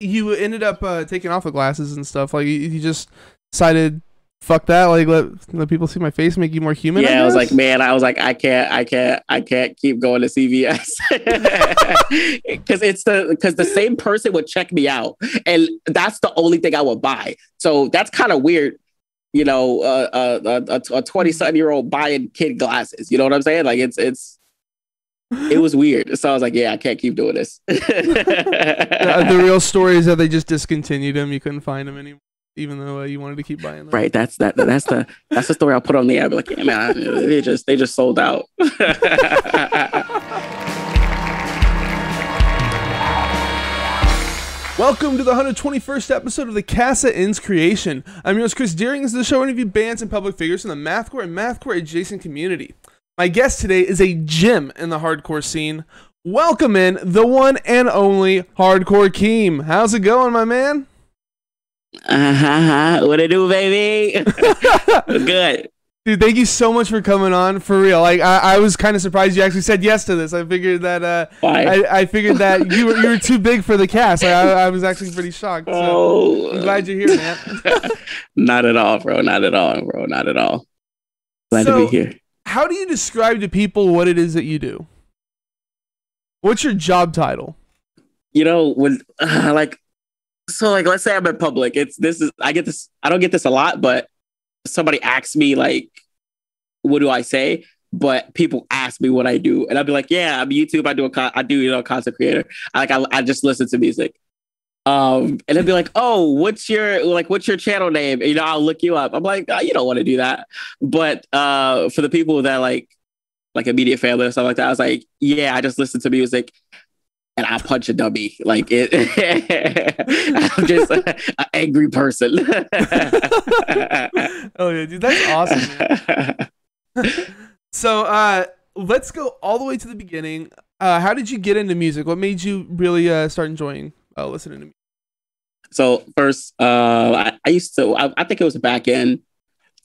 you ended up taking off the glasses and stuff. Like you just decided, fuck that. Like let people see my face, make you more human. Yeah, I was like, man, I can't keep going to CVS because the same person would check me out, and that's the only thing I would buy. So that's kind of weird, you know, a 20-something-year-old buying kid glasses. You know what I'm saying? Like it was weird. So I was like, yeah, I can't keep doing this. The real story is that they just discontinued them. You couldn't find them anymore, even though you wanted to keep buying them. Right. That's the story I'll put on the air. I'll be like, yeah, man, they just sold out. Welcome to the 121st episode of the Casa Ins Creation. I'm your host, Chris Deering. This is the show where I interview bands and public figures from the mathcore and mathcore adjacent community. My guest today is a gem in the hardcore scene. Welcome in the one and only Hardcore Keem. How's it going, my man? What it do, baby? Good. Dude, thank you so much for coming on, for real. Like, I was kind of surprised you actually said yes to this. I figured that I figured that you were too big for the cast. I was actually pretty shocked. So I'm glad you're here, man. Not at all, bro. Not at all, bro. Not at all. Glad to be here. How do you describe to people what it is that you do? What's your job title? You know, when let's say I'm in public. I don't get this a lot, but somebody asks me like, what do I say? But people ask me what I do, and I'll be like, yeah, I'm YouTube. I do content creator. I just listen to music. And they'd be like, oh, what's your channel name? And, I'll look you up. I'm like, oh, you don't want to do that. But for the people that like immediate family or stuff like that, I was like, yeah, I just listen to music and I punch a dummy. Like it. I'm just an angry person. Oh yeah, dude, that's awesome, man. So let's go all the way to the beginning. How did you get into music? What made you really start enjoying listening to music? So first, I think it was back in.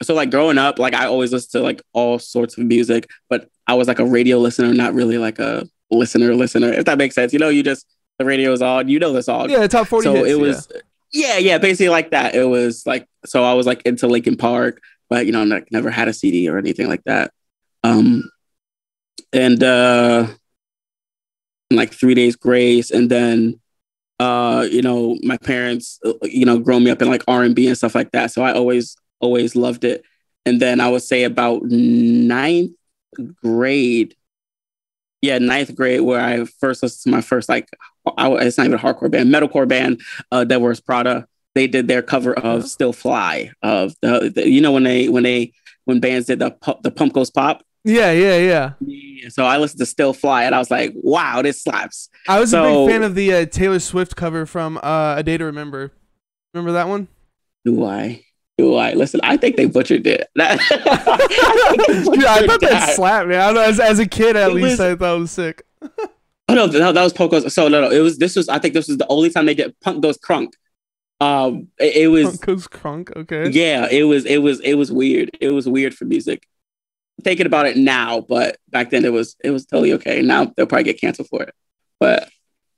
So like growing up, like I always listened to like all sorts of music, but I was like a radio listener, not really like a listener, if that makes sense. The radio is on, the song. Yeah, top 40 So hits, it was, yeah, basically like that. It was like, so I was like into Linkin Park, but never had a CD or anything like that. And like 3 Days Grace, and then my parents, growing me up in like R&B and stuff like that. So I always loved it. And then I would say about ninth grade, where I first listened to my first, like, it's not even a hardcore band, metalcore band, Devil Wears Prada. They did their cover of Still Fly, of when bands did the Pump Goes Pop. Yeah. So I listened to Still Fly and I was like, wow, this slaps. I was a big fan of the Taylor Swift cover from A Day to Remember. Remember that one? Do I? Listen, I think they butchered it. Dude, I thought that slapped, man. As a kid, at least, I thought it was sick. Oh no, that was Punk Goes. So no, I think this was the only time they did Punk Goes Crunk. It was Punk Goes Crunk. Okay. Yeah, it was weird. It was weird for music. Thinking about it now, but back then it was totally okay. Now they'll probably get canceled for it. But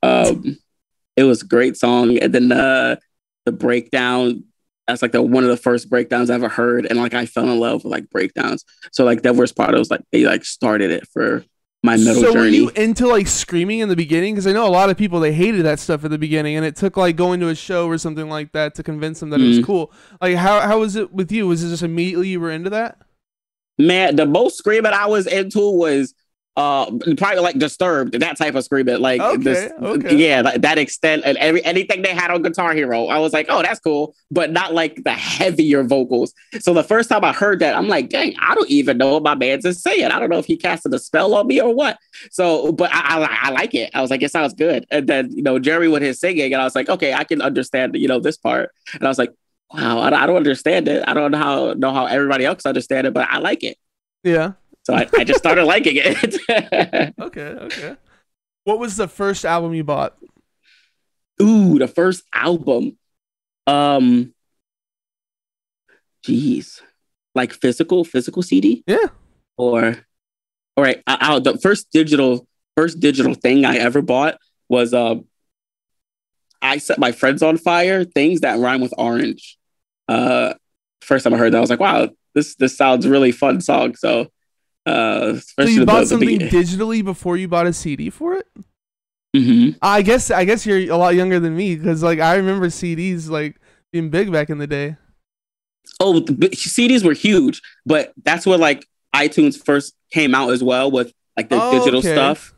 it was a great song. And then the breakdown, that's like one of the first breakdowns I ever heard. And like I fell in love with like breakdowns. So like Devil Wears Prada was like, they like started it for my metal journey. So were you into like screaming in the beginning? Because I know a lot of people, they hated that stuff at the beginning, and it took like going to a show or something like that to convince them that it was cool. Like how was it with you? Was it just immediately you were into that? Man, the most screaming I was into was probably like Disturbed, that type of screaming, like yeah, that extent, and anything they had on Guitar Hero, I was like, oh, that's cool, but not like the heavier vocals. So the first time I heard that, I'm like, dang, I don't even know what my man's is saying. I don't know if he casted a spell on me or what. So, but I like it. I was like, it sounds good. And then Jerry with his singing, and I was like, okay, I can understand this part. And I was like, wow, I don't understand it. I don't know how everybody else understands it, but I like it. Yeah. So I just started liking it. Okay. What was the first album you bought? Ooh, the first album. Geez. Like physical CD? Yeah. All right. The first digital thing I ever bought was I I set my friends on fire, things that rhyme with orange. First time I heard that, I was like, wow, this sounds really fun song. So, So especially you bought something digitally before you bought a CD for it? Mm-hmm. I guess you're a lot younger than me, because like I remember CDs like being big back in the day. Oh, CDs were huge, but that's where like iTunes first came out as well with like the digital stuff.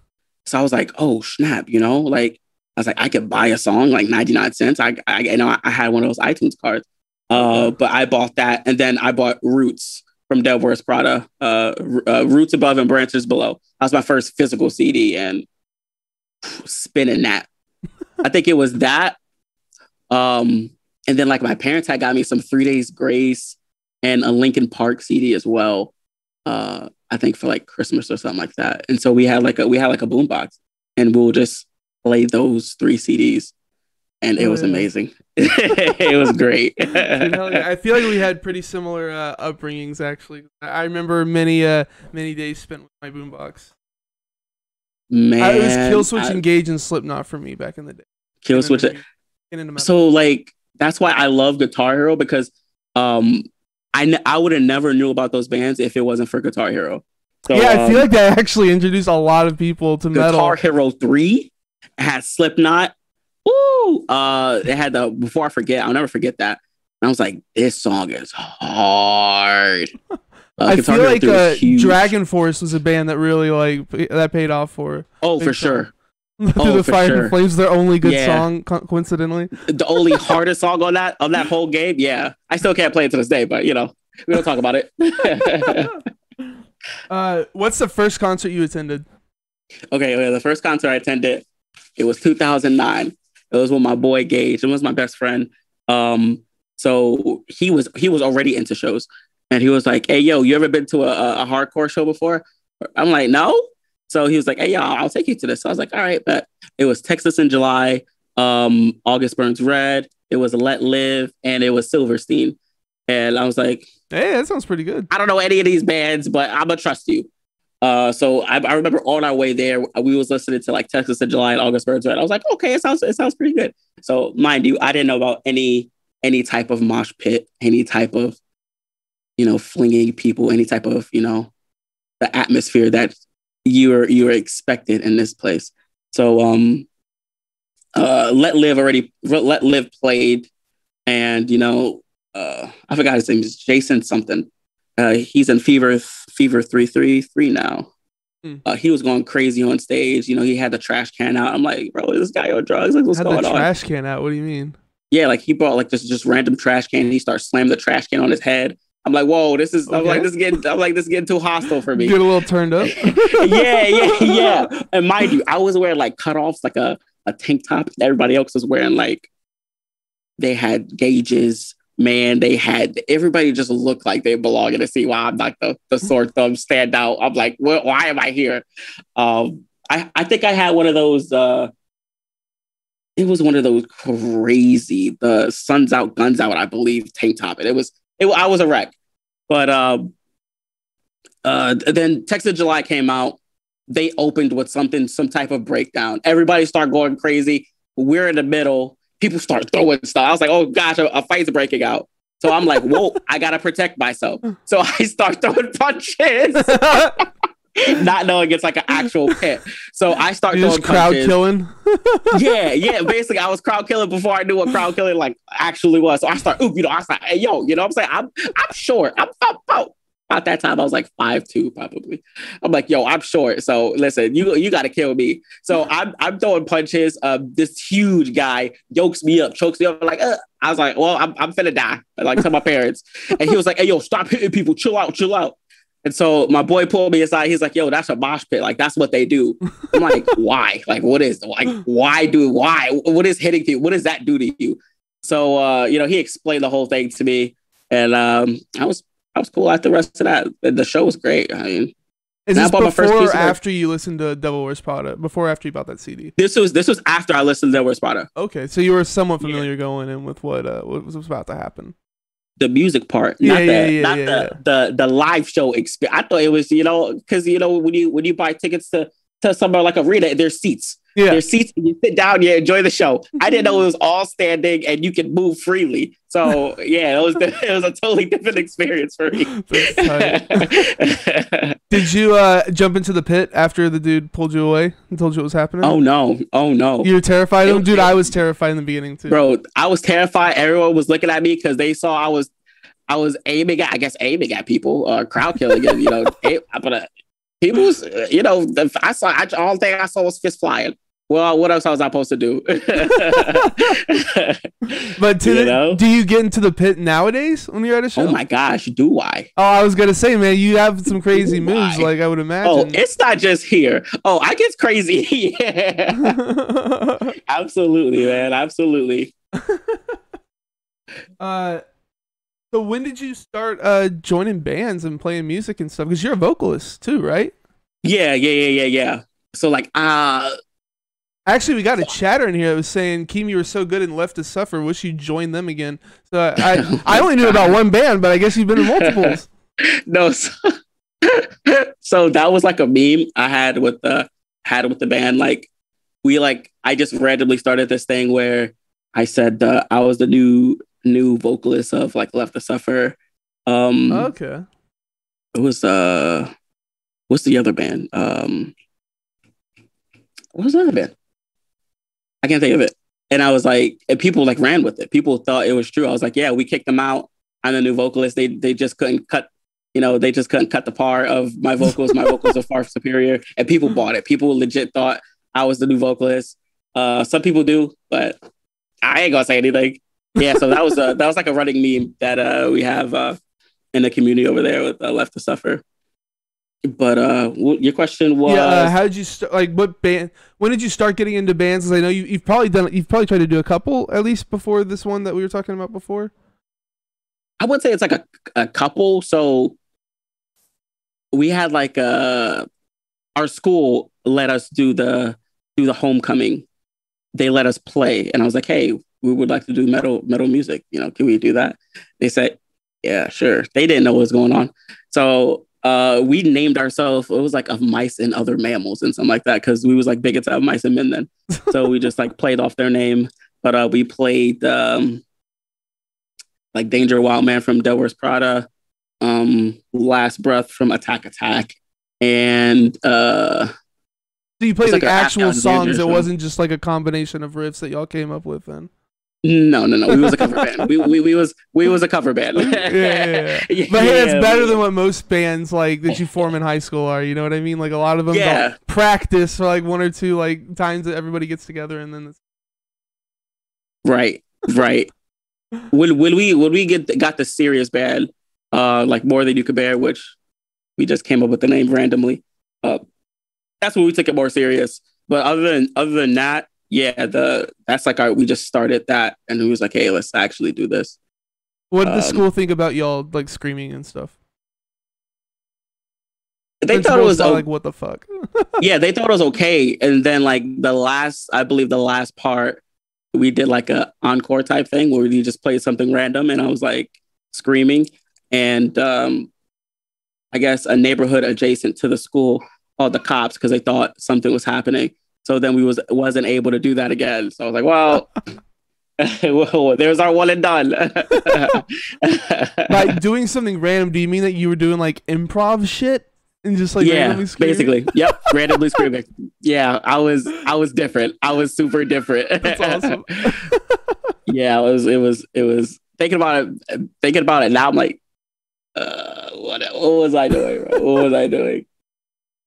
So I was like, oh snap, you know, like I was like, I could buy a song like 99 cents. I had one of those iTunes cards. But I bought that, and then I bought Roots from Devil Wears Prada. Roots Above and Branches Below. That was my first physical CD, and spinning that. I think it was that. And then like my parents had got me some 3 Days Grace and a Linkin Park CD as well. I think for like Christmas or something like that. And so we had like a boombox, and we'll just play those 3 CDs, and it was amazing. It was great. I feel like we had pretty similar upbringings actually. I remember many days spent with my boombox. Man, it was Killswitch Engage and Slipknot for me back in the day. Killswitch. So like that's why I love Guitar Hero, because I would have never knew about those bands if it wasn't for Guitar Hero. So, yeah, I feel like that actually introduced a lot of people to metal. Guitar Hero 3 had Slipknot. Woo! It had before I forget, I'll never forget that. And I was like, this song is hard. I feel like Dragon Force was a band that really that paid off for. Oh, for sure. Through the Fire and Flames, their only good song, coincidentally. The only hardest song on that whole game. Yeah, I still can't play it to this day, but you know, we don't talk about it. What's the first concert you attended? Okay, the first concert I attended, it was 2009. It was with my boy Gage. It was my best friend. So he was already into shows, and he was like, "Hey, yo, you ever been to a hardcore show before?" I'm like, "No." So he was like, "Hey, yo, I'll take you to this." So I was like, "All right," but it was Texas in July, August Burns Red. It was Let Live, and it was Silverstein. And I was like, "Hey, that sounds pretty good." I don't know any of these bands, but I'm gonna trust you. So I remember on our way there, we was listening to like Texas in July and August Burns Red. I was like, okay, it sounds pretty good. So mind you, I didn't know about any type of mosh pit, any type of, you know, flinging people, any type of, you know, the atmosphere that you were expected in this place. So Let Live played, and you know, I forgot his name is Jason something. He's in Fever 333 now. He was going crazy on stage. You know, he had the trash can out. I'm like, bro, is this guy on drugs? Like, what's going on? Trash can out? What do you mean? Yeah, like he brought like this just random trash can. And he starts slamming the trash can on his head. I'm like, whoa, this is. Okay. I'm like, this is getting too hostile for me. Get a little turned up. yeah. And mind you, I was wearing like cutoffs, like a tank top. Everybody else was wearing like, they had gauges. Man, everybody just looked like they belong in a scene. While I'm like the sore thumb stand out. I'm like, well, why am I here? I think I had one of those. It was one of those crazy, the Suns Out, Guns Out, I believe, tank top. And I was a wreck. But then Texas July came out. They opened with some type of breakdown. Everybody started going crazy. We're in the middle. People start throwing stuff. I was like, oh gosh, a fight's breaking out. So I'm like, whoa, I gotta protect myself. So I start throwing punches. Not knowing it's like an actual pit. So I start throwing crowd punches. Killing. yeah. Basically, I was crowd killing before I knew what crowd killing like actually was. So I start, I was like, hey, yo, you know what I'm saying? I'm short. I'm about that time I was like 5'2" probably. I'm like, yo, I'm short. So listen, you gotta kill me. So I'm throwing punches. This huge guy chokes me up. I'm like, I was like, well, I'm finna die. Like to my parents. And he was like, hey, yo, stop hitting people. Chill out. And so my boy pulled me aside. He's like, yo, that's a mosh pit. Like, that's what they do. I'm like, why? Like, what is, like, why? What is hitting people? What does that do to you? So, you know, he explained the whole thing to me. And I was cool after the rest of that. The show was great. I mean, is this before or after you listened to Devil Wears Prada? Before or after you bought that CD? This was after I listened to Devil Wears Prada. Okay, so you were somewhat familiar going in with what was about to happen. The music part, not the live show experience. I thought it was, you know, because you know when you buy tickets to to somewhere like arena. There's seats. Yeah. There's seats. And you sit down. You enjoy the show. I didn't know it was all standing and you could move freely. So yeah, it was a totally different experience for me. Did you jump into the pit after the dude pulled you away and told you what was happening? Oh no! You were terrified of him, dude. I was terrified in the beginning too, bro. I was terrified. Everyone was looking at me because they saw I was aiming at people, crowd killing, and but people's, all thing I saw was fist flying. Well, what else was I supposed to do? But do you get into the pit nowadays when you're at a show? Oh my gosh, do I? Oh, I was gonna say, man, you have some crazy moves, like I would imagine. Oh, it's not just here. Oh, I get crazy. Yeah. Absolutely, man. Absolutely. So when did you start joining bands and playing music and stuff? Because you're a vocalist too, right? Yeah. So like, actually, we got a chatter in here that was saying, Keem, you were so good and Left to Suffer. Wish you joined them again. So I only knew about one band, but I guess you've been in multiples. No, so that was like a meme I had with the band. Like I just randomly started this thing where I said I was the new vocalist of like Left to Suffer. Okay. It was what's the other band? What was the other band? I can't think of it. And I was like, and people like ran with it. People thought it was true. I was like, yeah, we kicked them out. I'm the new vocalist. They just couldn't cut, they just couldn't cut the part of my vocals. My vocals are far superior. And people bought it. People legit thought I was the new vocalist. Some people do, but I ain't gonna say anything. Yeah, so that was like a running meme that we have in the community over there with Left to Suffer. But your question was, how did you start? Like, what band? When did you start getting into bands? Because I know you've probably tried to do a couple at least before this one that we were talking about before. I would say it's like a couple. So we had like our school let us do the homecoming. They let us play, and I was like, hey, we would like to do metal music. Can we do that? They said, yeah, sure. They didn't know what was going on, so. We named ourselves, it was like Of Mice and Other Mammals and something like that, because we was like big into Of Mice and Men then. So we just like played off their name. But we played like Danger Wild Man from Devil Wears Prada, Last Breath from Attack Attack, and so you played like actual songs. It show. Wasn't just like a combination of riffs that y'all came up with then. No. We was a cover band. We was a cover band. Yeah. But hey, that's better than what most bands like that you form in high school are. You know what I mean? Like a lot of them don't practice for like one or two like times that everybody gets together and then. Right. When we got the serious band, like More Than You Could Bear, which we just came up with the name randomly. That's when we took it more serious. But other than that. Yeah, that's like we just started that, and we was like, "Hey, let's actually do this." What did the school think about y'all like screaming and stuff? They thought it was like, what the fuck? Yeah, they thought it was okay, and then like I believe the last part, we did like a encore type thing where we just played something random, and I was like screaming, and I guess a neighborhood adjacent to the school called the cops because they thought something was happening. So then we wasn't able to do that again. So I was like, well, there's our one and done. By doing something random, do you mean that you were doing like improv shit and just like randomly screaming? Basically. Yep, randomly screaming. Yeah, I was different. I was super different. That's awesome. Yeah, it was thinking about it now. I'm like, what was I doing? Bro? What was I doing?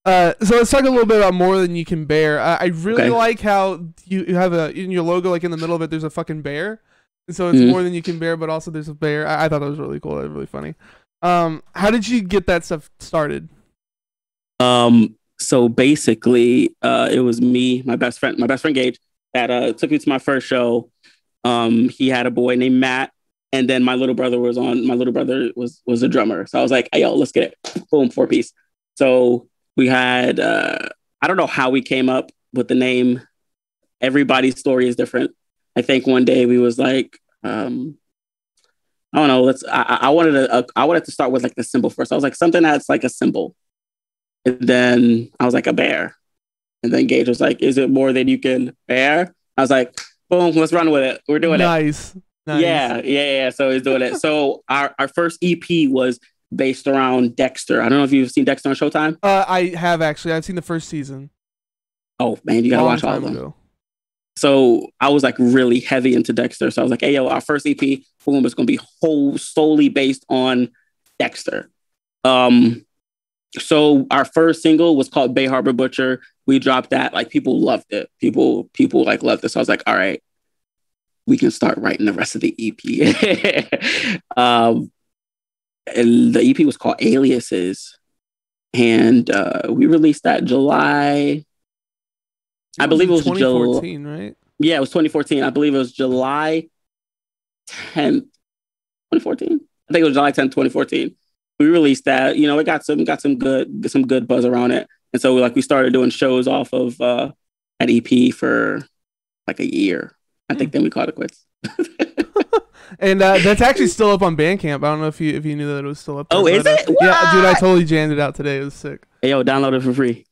So let's talk a little bit about More Than You Can Bear. I really like how you have in your logo, like in the middle of it, there's a fucking bear. And so it's More Than You Can Bear, but also there's a bear. I thought that was really cool. That was really funny. How did you get that stuff started? So basically, it was me, my best friend Gage, that took me to my first show. He had a boy named Matt, and then my little brother was a drummer. So I was like, hey, yo, let's get it. Boom, 4-piece. So we had, I don't know how we came up with the name. Everybody's story is different. I think one day we was like, I don't know. I wanted to start with like the symbol first. I was like something that's like a symbol. And then I was like a bear. And then Gage was like, "Is it more than you can bear?" I was like, "Boom, let's run with it. We're doing it." Nice. Yeah. So he's doing it. So our first EP was based around Dexter. I don't know if you've seen Dexter on Showtime. I have actually. I've seen the first season. Oh man, you gotta watch all of them. Ago. So I was like really heavy into Dexter. So I was like, "Hey yo, our first EP, boom, is gonna be solely based on Dexter." So our first single was called Bay Harbor Butcher. We dropped that. Like people loved it. People like loved it. So I was like, all right, we can start writing the rest of the EP. And the EP was called Aliases. And we released that July. I believe it was 2014, right? Yeah, it was 2014. I believe it was July 10th, 2014. I think it was July 10th, 2014. We released that. You know, it got some good buzz around it. And so we started doing shows off of that EP for like a year. I think then we called it quits. And that's actually still up on Bandcamp. I don't know if you knew that it was still up there. Oh, is it? Yeah, dude, I totally jammed it out today. It was sick. Hey, yo, download it for free.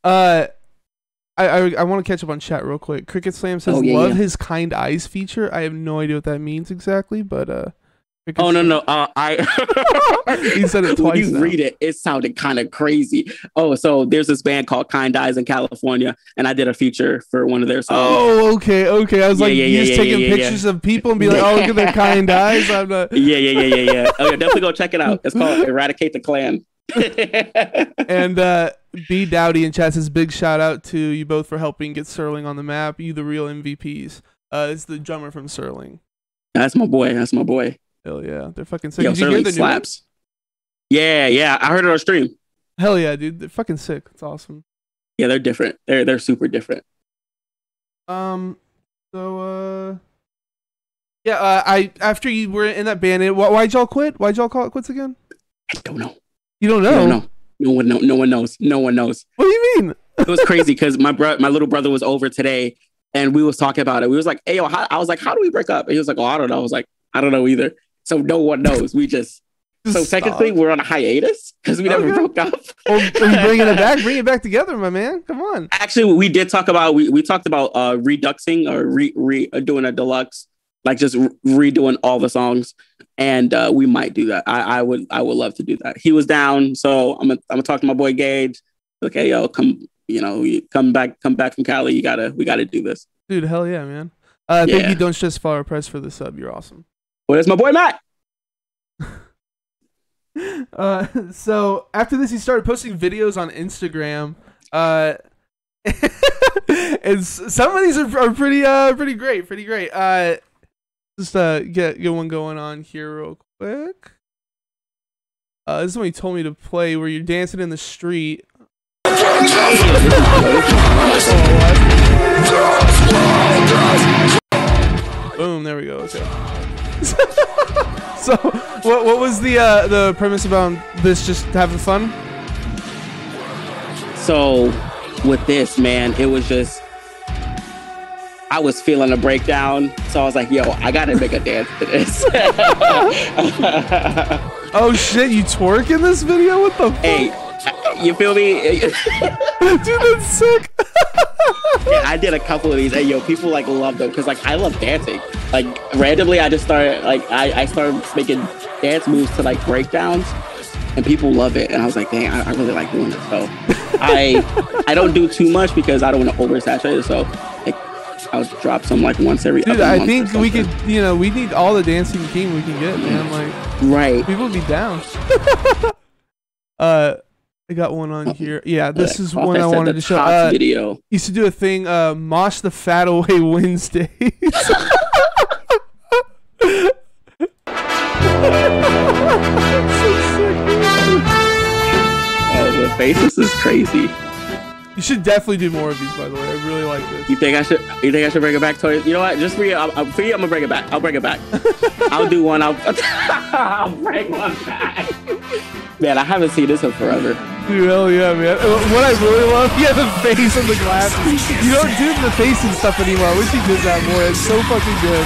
I want to catch up on chat real quick. Cricket Slam says, love his kind eyes feature. I have no idea what that means exactly, but Oh no! He said it twice. When you read it, it sounded kind of crazy. Oh, so there's this band called Kind Eyes in California, and I did a feature for one of their songs. Oh, okay. I was he's taking pictures of people and be like, "Oh, look at their kind eyes." I'm not. Yeah. Oh, yeah, definitely go check it out. It's called Eradicate the Clan. And B Dowdy in chat says, "Big shout out to you both for helping get Serling on the map. You the real MVPs." It's the drummer from Serling. That's my boy. Hell yeah, they're fucking sick. Yo, Did you hear the slaps. Yeah, I heard it on stream. Hell yeah, dude, they're fucking sick. It's awesome. Yeah, they're different. They're super different. I after you were in that band, why'd y'all quit? Why'd y'all call it quits again? I don't know. You don't know? No one knows. No one knows. What do you mean? It was crazy because my little brother was over today, and we was talking about it. We was like, "Hey, yo," I was like, "How do we break up?" And he was like, "Oh, I don't know." I was like, "I don't know either." So no one knows. We just so technically we're on a hiatus because we never broke up. Well, are you bringing it back? Bring it back together, my man. Come on. Actually, we did talk about we talked about reduxing or doing a deluxe, like just redoing all the songs, and we might do that. I would love to do that. He was down, so I'm gonna talk to my boy Gage. Okay, yo, come back from Cali. We gotta do this, dude. Hell yeah, man. Thank you. Don't stress flower press for the sub. You're awesome. Well, that's my boy Matt. So after this, he started posting videos on Instagram. And some of these are pretty great. Just get one going on here real quick. This is what he told me to play, where you're dancing in the street. Boom! There we go. Okay. So, what was the premise about this? Just having fun? So, with this, man, it was just I was feeling a breakdown, so I was like, "Yo, I gotta make a dance to this." Oh shit! You twerk in this video? What the fuck? Hey, you feel me? Dude, that's sick. Yeah, I did a couple of these. Hey, yo, people like love them because like I love dancing. Like randomly, I just started like I started making dance moves to like breakdowns, and people love it. And I was like, dang, I really like doing it. So I don't do too much because I don't want to oversaturate it. So like I'll drop some like once every. Dude, I think we could. We need all the dancing Keem we can get, man. Like right, people would be down. I got one on here. Yeah, this is one I wanted to show. Video. Used to do a thing, Mosh the Fat Away Wednesdays. Oh, the faces is crazy. You should definitely do more of these, by the way. I really like this. You think I should bring it back, Tori? You know what? Just for you, I'm gonna bring it back. I'll bring it back. I'll do one. I'll bring one back. Man, I haven't seen this in forever. Dude, hell yeah, man. What I really love, the face and the glasses. You don't do the face and stuff anymore. I wish you did that more. It's so fucking good.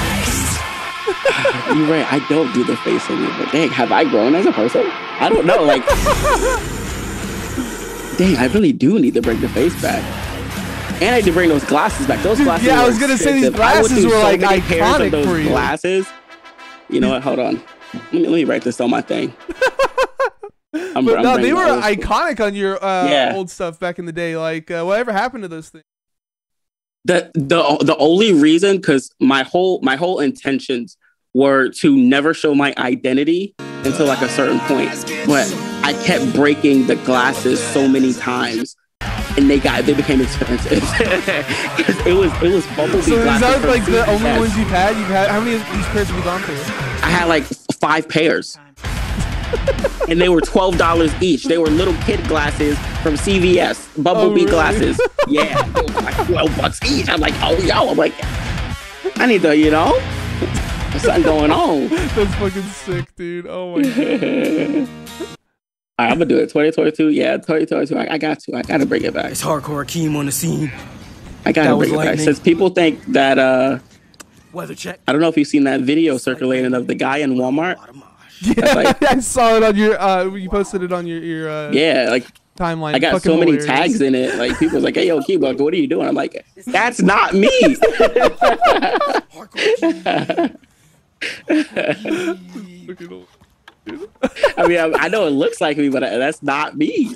You're right. I don't do the face anymore. Dang, have I grown as a person? I don't know. Like, dang, I really do need to bring the face back. And I need to bring those glasses back. Those glasses. Yeah, I was gonna say these glasses were like iconic for you. Glasses. You know what? Hold on. Let me write this on my thing. No, they were iconic on your old stuff back in the day. Like, whatever happened to those things? The only reason, because my whole intentions were to never show my identity until like a certain point, but I kept breaking the glasses so many times. And they became expensive. it was bumblebee so glasses. So is that like the only ones you've had? How many of these pairs have you gone through? I had like 5 pairs. And they were $12 each. They were little kid glasses from CVS. Bumblebee glasses. Yeah. They were like $12 each. I'm like, oh, yo. I'm like, I need to, there's something going on. That's fucking sick, dude. Oh my God. All right, I'm gonna do it. 2022, yeah, 2022. I got to bring it back. It's Hardcore Keem on the scene. I gotta bring it back. Since people think that weather check. I don't know if you've seen that video circulating of the guy in Walmart. Yeah, like, I saw it on your you posted it on your like timeline. I got fucking so hilarious. many tags in it. Like people's like, "Hey, yo, Keem, what are you doing?" I'm like, "That's not me." I mean, I know it looks like me, but that's not me.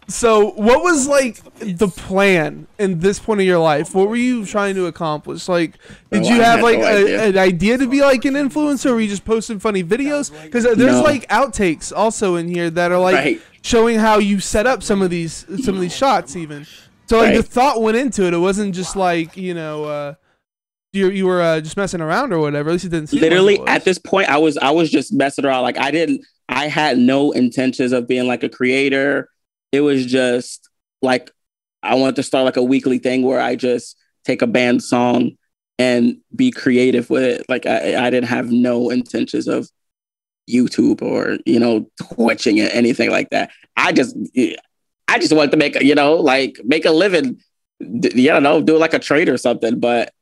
So, what was like the plan in this point of your life? What were you trying to accomplish? Like, did you have like an idea to be like an influencer, or were you just posting funny videos? Because there's like outtakes also in here that are like showing how you set up some of these shots, even. So like the thought went into it. It wasn't just like you were just messing around or whatever. At least it didn't seem literally like at this point I was just messing around. Like I had no intentions of being like a creator. It was just like I wanted to start like a weekly thing where I just take a band song and be creative with it. Like I didn't have no intentions of YouTube or Twitching or anything like that. I just wanted to make make a living. Do like a trade or something, but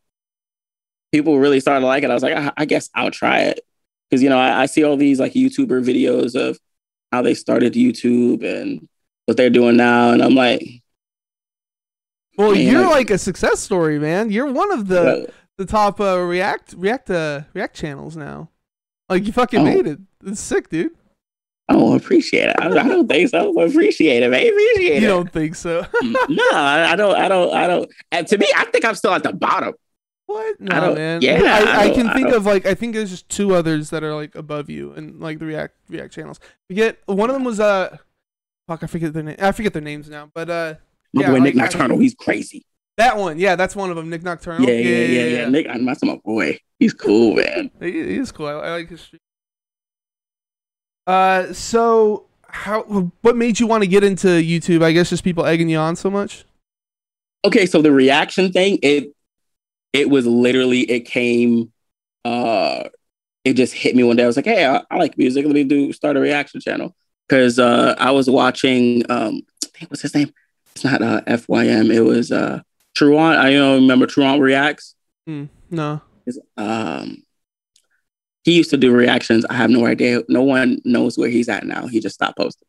people really started to like it. I was like, I guess I'll try it. Because, I see all these like YouTuber videos of how they started YouTube and what they're doing now. And I'm like, well, you're like a success story, man. You're one of the top React channels now. Like you fucking made it. It's sick, dude. Oh, appreciate it. I don't think so. Appreciate it, man. Appreciate it. You don't think so? No, I don't. And to me, I think I'm still at the bottom. What? No, man. Yeah, I can think of like I think there's just 2 others that are like above you in like the React channels. One of them was fuck, I forget their names now, but my boy Nick Nocturnal, he's crazy. That one, yeah, that's one of them, Nick Nocturnal. Yeah. Nick, that's my boy. He's cool, man. He is cool. I like his stream. So what made you want to get into YouTube? I guess just people egging you on so much. Okay, so the reaction thing, it was literally, it came, it just hit me one day. I was like, hey, I like music. Let me start a reaction channel. Because I was watching, what's his name? It's not FYM. It was Truant. I remember Truant Reacts. No. He used to do reactions. I have no idea. No one knows where he's at now. He just stopped posting.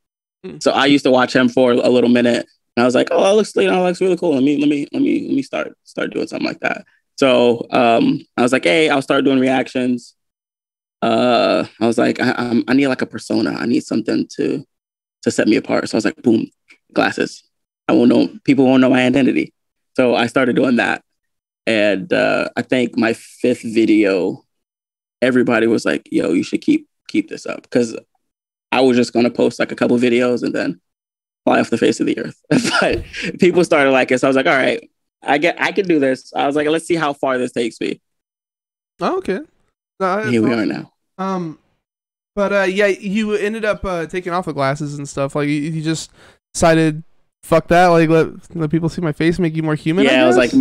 So I used to watch him for a little minute. And I was like, oh, that looks really cool. Let me start doing something like that. So I was like, hey, I'll start doing reactions. I was like, I need like a persona. I need something to set me apart. So I was like, boom, glasses. People won't know my identity. So I started doing that. And I think my 5th video, everybody was like, yo, you should keep this up. Because I was just going to post like a couple videos and then fly off the face of the earth. But people started liking it. So I was like, all right, I can do this. I was like, let's see how far this takes me. Oh, okay. Here we are now. But yeah, you ended up taking off the glasses and stuff. Like you just decided, fuck that. Like let people see my face, make you more human. Yeah, I was like,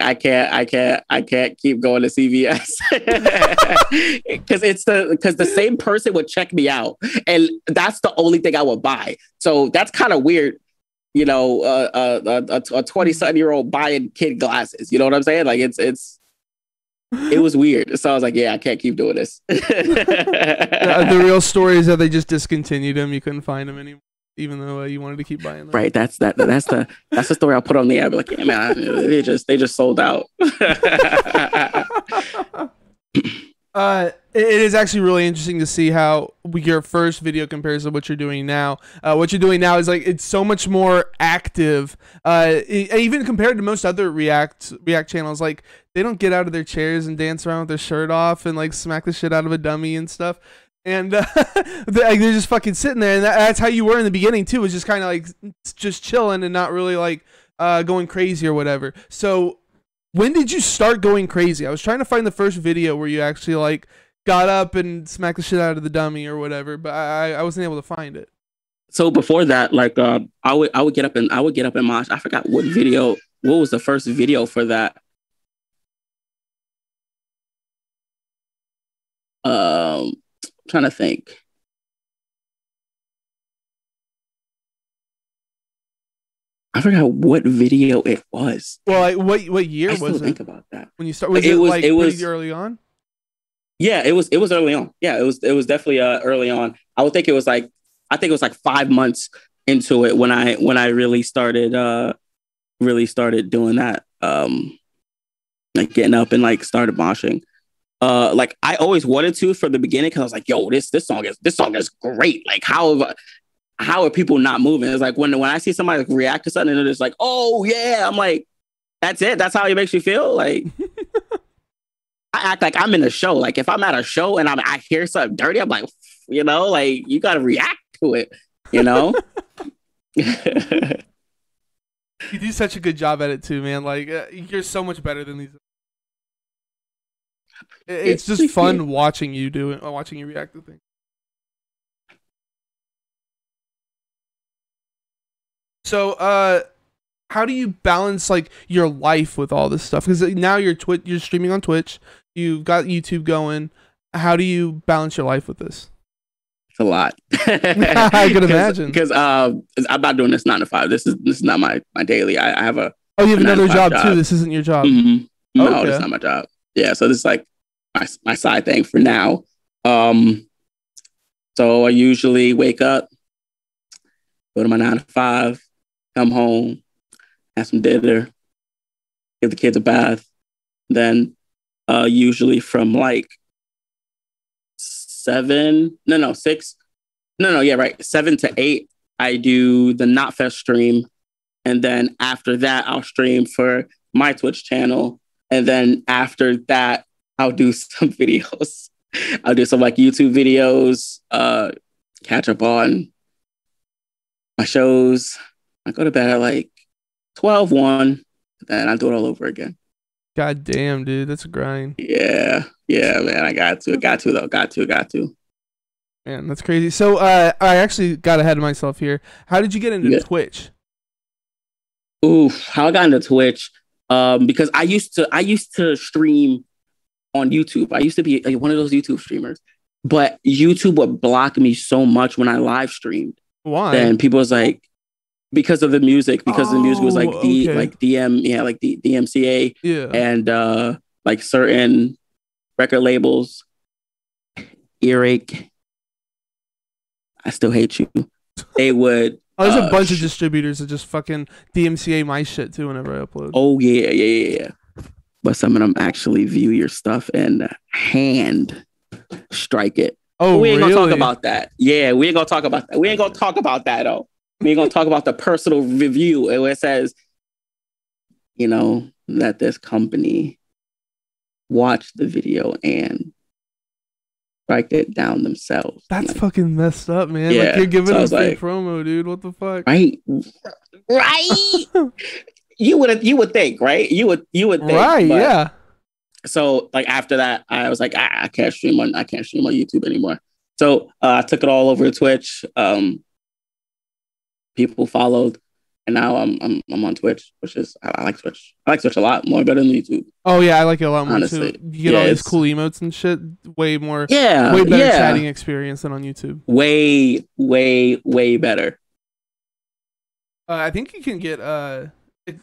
I can't keep going to CVS because the same person would check me out, and that's the only thing I would buy. So that's kind of weird. A 20-something-year-old buying kid glasses. You know what I'm saying? Like it was weird. So I was like, yeah, I can't keep doing this. The real story is that they just discontinued them. You couldn't find them anymore. even though you wanted to keep buying them. Right. That's the story I'll put on the app. Like, yeah, man, they just sold out. It is actually really interesting to see how your first video compares to what you're doing now. What you're doing now is like it's so much more active. Even compared to most other React channels, like they don't get out of their chairs and dance around with their shirt off and like smack the shit out of a dummy and stuff. And they're just fucking sitting there, and that's how you were in the beginning too. Was just kind of like just chilling and not really like going crazy or whatever. So when did you start going crazy? I was trying to find the first video where you actually like got up and smacked the shit out of the dummy or whatever, but I wasn't able to find it. So before that, like I would get up and mosh. I forgot what was the first video for that. I'm trying to think. I forgot what video it was. Well, like, what year I was still it? think about that. When you start, was it pretty early on? Yeah, it was early on. Yeah, it was definitely early on. I think it was like 5 months into it when I really started doing that. Like getting up and like started moshing. Like I always wanted to from the beginning because I was like, yo, this song is great. Like how are people not moving? It's like when I see somebody react to something and they're just like, oh yeah, I'm like, that's it. That's how it makes you feel. Like I act like I'm in a show. Like if I'm at a show and I hear something dirty, I'm like, like you got to react to it, You do such a good job at it too, man. Like you're so much better than these. It's just fun watching you do it, watching you react to things. So, how do you balance like your life with all this stuff? Because now you're streaming on Twitch, you've got YouTube going. How do you balance your life with this? It's a lot. I could imagine. Because I'm not doing this 9 to 5. This is not my daily. I have a. Oh, you have another job too. This isn't your job. Mm-hmm. No, okay. It's not my job. Yeah, so this is like my side thing for now. So I usually wake up, go to my 9 to 5, come home, have some dinner, give the kids a bath. Then usually from like 7 to 8, I do the Knotfest stream. And then after that, I'll stream for my Twitch channel. And then after that, I'll do some videos. I'll do some like YouTube videos, catch up on my shows. I go to bed at like 12:01, then I do it all over again. God damn, dude, that's a grind. Yeah, man, I got to. Man, that's crazy. So, I actually got ahead of myself here. How did you get into Twitch? Oof, how I got into Twitch? Because I used to stream on YouTube. I used to be one of those YouTube streamers, but YouTube would block me so much when I live streamed. Why? And people was like, because of the music, the music was like like DMCA, and like certain record labels, earache. I still hate you. They would. Oh, there's a bunch of distributors that just fucking DMCA my shit too whenever I upload. Oh yeah. But some of them actually view your stuff and hand strike it. Oh, we ain't really? gonna talk about that. Yeah, we ain't gonna talk about that. We ain't gonna talk about that though. We ain't gonna talk about the personal review where it says, that this company watched the video and strike it down themselves. That's like, fucking messed up, man. Yeah, like you're giving us free promo, dude. What the fuck? Right. You would think, right? You would think, right? Yeah. So like after that, I was like, I can't stream on YouTube anymore. So I took it all over to Twitch. People followed, and now I'm on Twitch, which is I like Twitch. I like Twitch a lot more better than YouTube. Oh yeah, I like it a lot more honestly. Too. You get all these cool emotes and shit. Way better chatting experience than on YouTube. Way better. I think you can get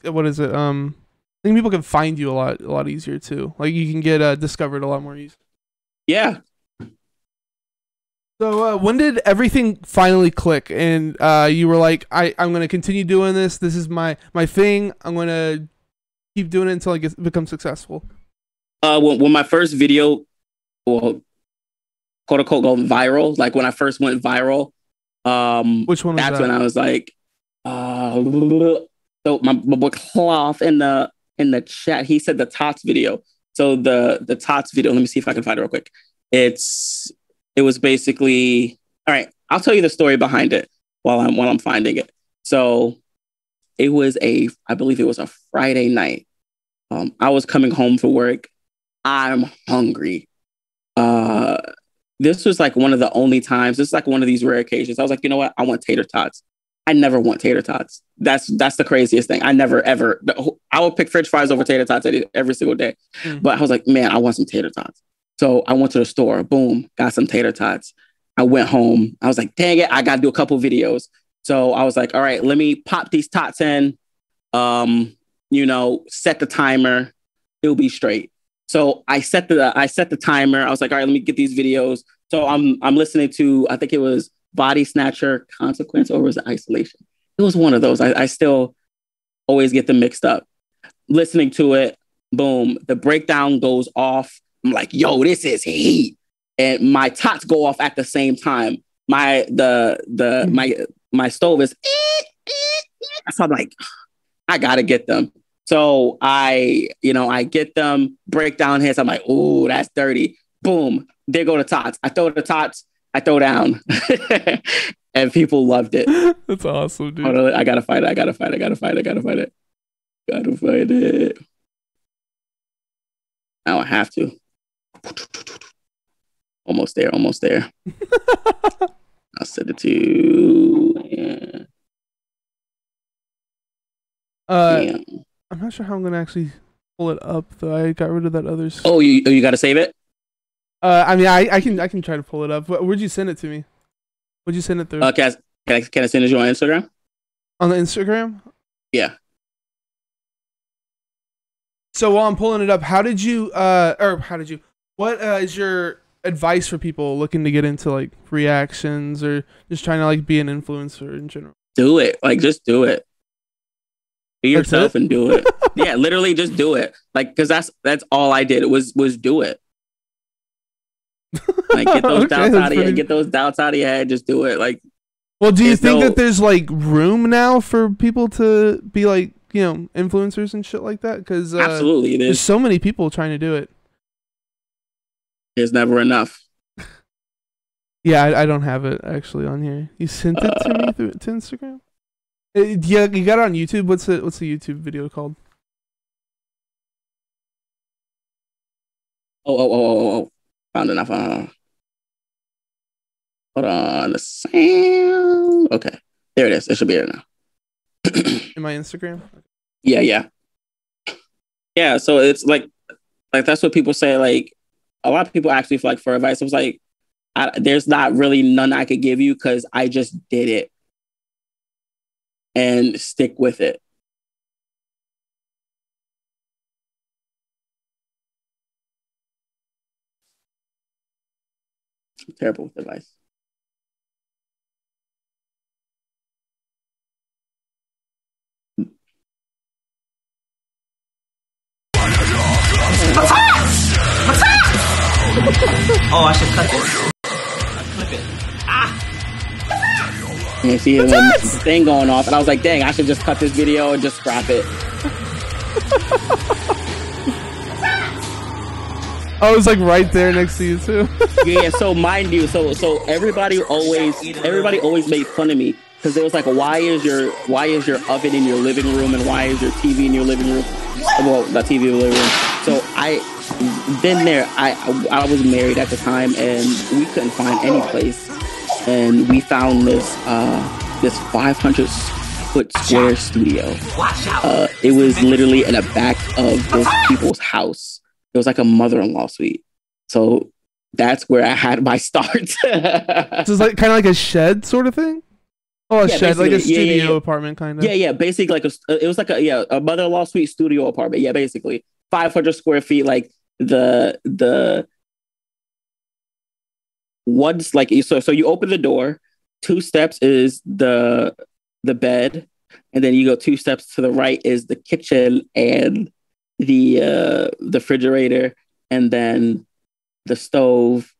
what is it? I think people can find you a lot easier too. Like you can get discovered a lot more easy. Yeah. So when did everything finally click and you were like, I'm going to continue doing this. This is my thing. I'm going to keep doing it until I become successful. When my first video, well, quote unquote, go viral, like when I first went viral, which one was that's that? when I was like, so my boy Cloth in the chat, he said the Tots video. So the Tots video, let me see if I can find it real quick. It was basically, all right, I'll tell you the story behind it while I'm finding it. So it was I believe it was a Friday night. I was coming home from work. I'm hungry. This was like one of the only times, this is like one of these rare occasions. I was like, you know what? I want tater tots. I never want tater tots. That's the craziest thing. I never, ever, I would pick French fries over tater tots every single day. But I was like, man, I want some tater tots. So I went to the store, boom, got some tater tots. I went home. I was like, dang it, I got to do a couple videos. So I was like, all right, let me pop these tots in, set the timer. It'll be straight. So I set the timer. I was like, all right, let me get these videos. So I'm listening to, I think it was Body Snatcher Consequence, or was it Isolation? It was one of those. I still always get them mixed up. Listening to it, boom, the breakdown goes off. I'm like, yo, this is heat. And my tots go off at the same time. My stove is, so I'm like, I gotta get them. So I get them, breakdown hits. I'm like, ooh, that's dirty. Boom, there go the tots. I throw the tots, I throw down. And people loved it. That's awesome, dude. Hold on, I gotta fight it. Gotta fight it. Now I have to. Almost there. I'll send it to you. Yeah. I'm not sure how I'm gonna actually pull it up though. I got rid of that other. Oh, you gotta save it? I mean, I can try to pull it up. Where'd you send it to me? What'd you send it through? Can I send it to you on Instagram? On the Instagram? Yeah. So while I'm pulling it up, what is your advice for people looking to get into like reactions or just trying to like be an influencer in general? Do it. Like, just do it. Be yourself and do it. Yeah, literally just do it. Like, because that's all I did. It was do it. Like, get those doubts out of your head. Get those doubts out of your head. Just do it. Like, well, do you think that there's like room now for people to be like, influencers and shit like that? Because absolutely, there's so many people trying to do it. There's never enough. Yeah, I don't have it actually on here. You sent it to me to Instagram. Yeah, you got it on YouTube. What's the YouTube video called? Oh. Found enough. Hold on. The sound. Okay. There it is. It should be there now. In my Instagram? Yeah. Yeah, so it's like that's what people say. Like, a lot of people ask me for advice. I was like, there's not really none I could give you because I just did it. And stick with it. I'm terrible with advice. Oh, I should cut this. Clip it. And see the thing going off, and I was like, dang, I should just cut this video and just scrap it. I was like right there next to you too. Yeah, so mind you, so everybody always made fun of me because it was like, why is your oven in your living room and why is your TV in your living room? Well, not TV in the living room. So I was married at the time and we couldn't find any place, and we found this 500-foot square studio. It was literally in the back of this people's house. It was like a mother-in-law suite. So that's where I had my start. So it's like kind of like a shed sort of thing. Oh, a shed, like a studio apartment kind of. Yeah. Basically, it was like a mother-in-law suite studio apartment. Yeah, basically 500 square feet. Like the once like so you open the door, 2 steps is the bed, and then you go 2 steps to the right is the kitchen and the refrigerator, and then the stove,